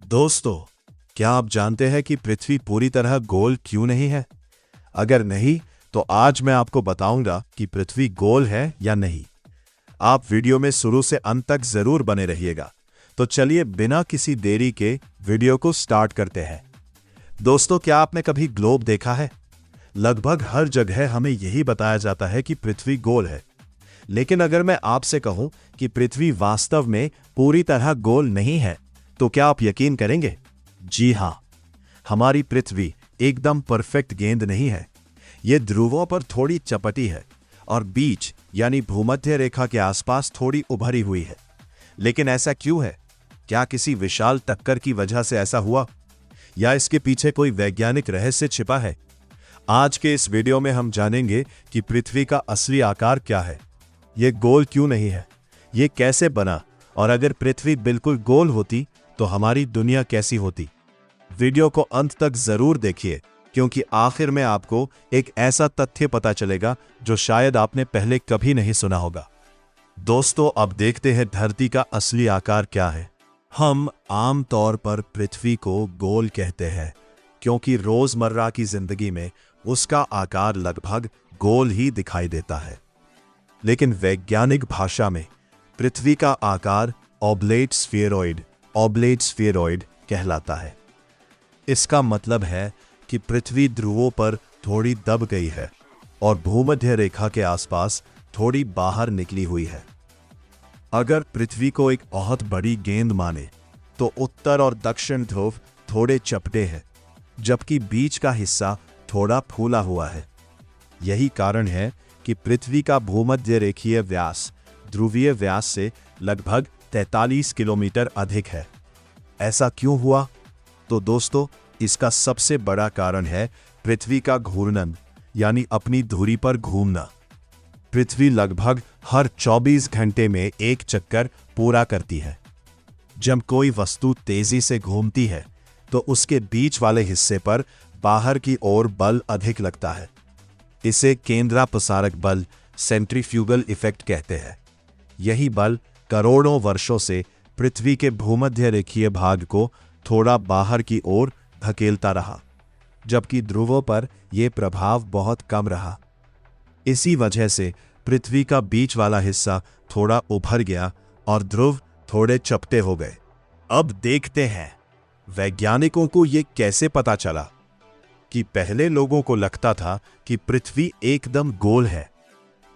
दोस्तों, क्या आप जानते हैं कि पृथ्वी पूरी तरह गोल क्यों नहीं है? अगर नहीं, तो आज मैं आपको बताऊंगा कि पृथ्वी गोल है या नहीं। आप वीडियो में शुरू से अंत तक जरूर बने रहिएगा। तो चलिए बिना किसी देरी के वीडियो को स्टार्ट करते हैं। दोस्तों, क्या आपने कभी ग्लोब देखा है? लगभग हर जगह हमें यही बताया जाता है कि पृथ्वी गोल है। लेकिन अगर मैं आपसे कहूं कि पृथ्वी वास्तव में पूरी तरह गोल नहीं है, तो क्या आप यकीन करेंगे? जी हां, हमारी पृथ्वी एकदम परफेक्ट गेंद नहीं है। यह ध्रुवों पर थोड़ी चपटी है और बीच यानी भूमध्य रेखा के आसपास थोड़ी उभरी हुई है। लेकिन ऐसा क्यों है? क्या किसी विशाल टक्कर की वजह से ऐसा हुआ, या इसके पीछे कोई वैज्ञानिक रहस्य छिपा है? आज के इस वीडियो में हम जानेंगे कि पृथ्वी का असली आकार क्या है, यह गोल क्यों नहीं है, यह कैसे बना, और अगर पृथ्वी बिल्कुल गोल होती तो हमारी दुनिया कैसी होती। वीडियो को अंत तक जरूर देखिए, क्योंकि आखिर में आपको एक ऐसा तथ्य पता चलेगा जो शायद आपने पहले कभी नहीं सुना होगा। दोस्तों, अब देखते हैं धरती का असली आकार क्या है। हम आम तौर पर पृथ्वी को गोल कहते हैं क्योंकि रोजमर्रा की जिंदगी में उसका आकार लगभग गोल ही दिखाई देता है। लेकिन वैज्ञानिक भाषा में पृथ्वी का आकार ऑब्लेट स्फीयरॉइड कहलाता है। इसका मतलब है कि पृथ्वी ध्रुवों पर थोड़ी दब गई है और भूमध्य रेखा के आसपास थोड़ी बाहर निकली हुई है। अगर पृथ्वी को एक बहुत बड़ी गेंद माने तो उत्तर और दक्षिण ध्रुव थोड़े चपटे हैं, जबकि बीच का हिस्सा थोड़ा फूला हुआ है। यही कारण है कि पृथ्वी का भूमध्य रेखीय व्यास ध्रुवीय व्यास से लगभग 43 किलोमीटर अधिक है। ऐसा क्यों हुआ? तो दोस्तों, इसका सबसे बड़ा कारण है पृथ्वी का घूर्णन, यानी अपनी धुरी पर घूमना। पृथ्वी लगभग हर 24 घंटे में एक चक्कर पूरा करती है। जब कोई वस्तु तेजी से घूमती है तो उसके बीच वाले हिस्से पर बाहर की ओर बल अधिक लगता है। इसे केंद्रापसारक बल सेंट्रीफ्यूगल इफेक्ट कहते हैं। यही बल करोड़ों वर्षों से पृथ्वी के भूमध्य रेखीय भाग को थोड़ा बाहर की ओर धकेलता रहा, जबकि ध्रुवों पर यह प्रभाव बहुत कम रहा। इसी वजह से पृथ्वी का बीच वाला हिस्सा थोड़ा उभर गया और ध्रुव थोड़े चपटे हो गए। अब देखते हैं वैज्ञानिकों को यह कैसे पता चला कि पहले लोगों को लगता था कि पृथ्वी एकदम गोल है,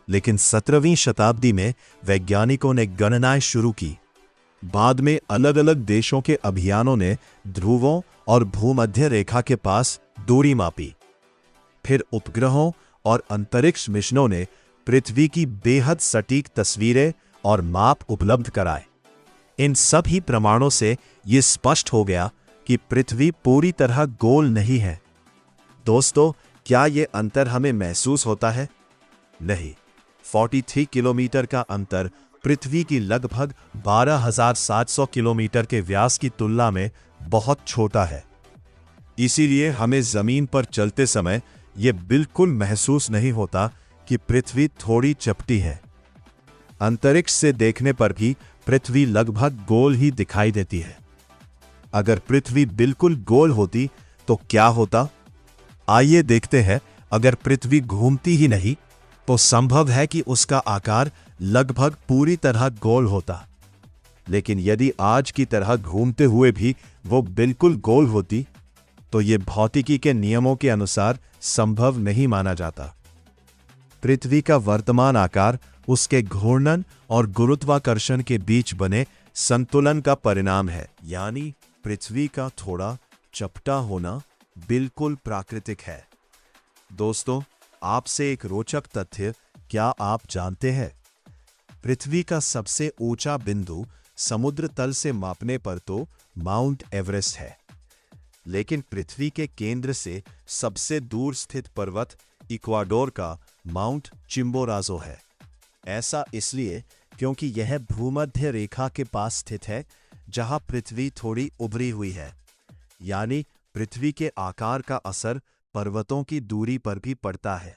लेकिन 17वीं शताब्दी में वैज्ञानिकों ने गणनाएं शुरू की। बाद में अलग अलग देशों के अभियानों ने ध्रुवों और भूमध्य रेखा के पास दूरी मापी। फिर उपग्रहों और अंतरिक्ष मिशनों ने पृथ्वी की बेहद सटीक तस्वीरें और माप उपलब्ध कराए। इन सभी प्रमाणों से यह स्पष्ट हो गया कि पृथ्वी पूरी तरह गोल नहीं है। दोस्तों, क्या यह अंतर हमें महसूस होता है? नहीं। 43 किलोमीटर का अंतर पृथ्वी की लगभग 12,700 किलोमीटर के व्यास की तुलना में बहुत छोटा है। इसीलिए हमें जमीन पर चलते समय यह बिल्कुल महसूस नहीं होता कि पृथ्वी थोड़ी चपटी है। अंतरिक्ष से देखने पर भी पृथ्वी लगभग गोल ही दिखाई देती है। अगर पृथ्वी बिल्कुल गोल होती तो क्या होता? आइए देखते हैं। अगर पृथ्वी घूमती ही नहीं तो संभव है कि उसका आकार लगभग पूरी तरह गोल होता। लेकिन यदि आज की तरह घूमते हुए भी वो बिल्कुल गोल होती तो यह भौतिकी के नियमों के अनुसार संभव नहीं माना जाता। पृथ्वी का वर्तमान आकार उसके घूर्णन और गुरुत्वाकर्षण के बीच बने संतुलन का परिणाम है, यानी पृथ्वी का थोड़ा चपटा होना बिल्कुल प्राकृतिक है। दोस्तों, आपसे एक रोचक तथ्य, क्या आप जानते हैं पृथ्वी का सबसे ऊंचा बिंदु समुद्र तल से मापने पर तो माउंट एवरेस्ट है, लेकिन पृथ्वी के केंद्र से सबसे दूर स्थित पर्वत इक्वाडोर का माउंट चिम्बोराजो है। ऐसा इसलिए क्योंकि यह भूमध्य रेखा के पास स्थित है, जहां पृथ्वी थोड़ी उभरी हुई है। यानी पृथ्वी के आकार का असर पर्वतों की दूरी पर भी पड़ता है।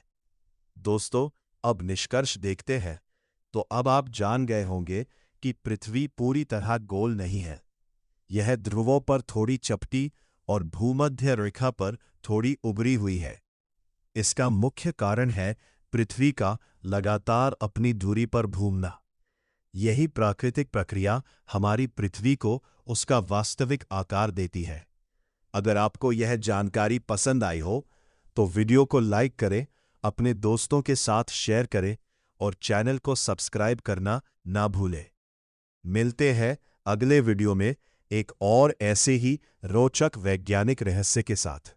दोस्तों, अब निष्कर्ष देखते हैं। तो अब आप जान गए होंगे कि पृथ्वी पूरी तरह गोल नहीं है। यह ध्रुवों पर थोड़ी चपटी और भूमध्य रेखा पर थोड़ी उभरी हुई है। इसका मुख्य कारण है पृथ्वी का लगातार अपनी दूरी पर घूमना। यही प्राकृतिक प्रक्रिया हमारी पृथ्वी को उसका वास्तविक आकार देती है। अगर आपको यह जानकारी पसंद आई हो तो वीडियो को लाइक करें, अपने दोस्तों के साथ शेयर करें और चैनल को सब्सक्राइब करना ना भूलें। मिलते हैं अगले वीडियो में एक और ऐसे ही रोचक वैज्ञानिक रहस्य के साथ।